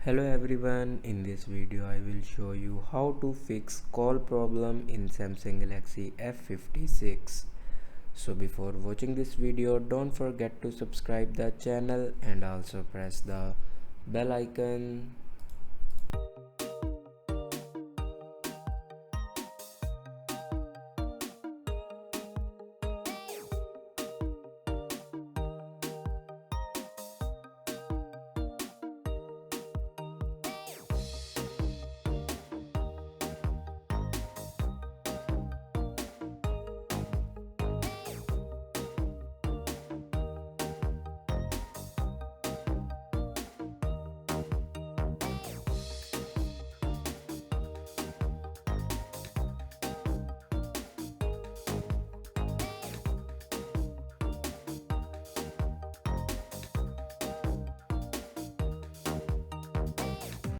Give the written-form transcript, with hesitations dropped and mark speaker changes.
Speaker 1: Hello everyone, in this video I will show you how to fix call problem in Samsung Galaxy F56. So before watching this video, don't forget to subscribe the channel and also press the bell icon.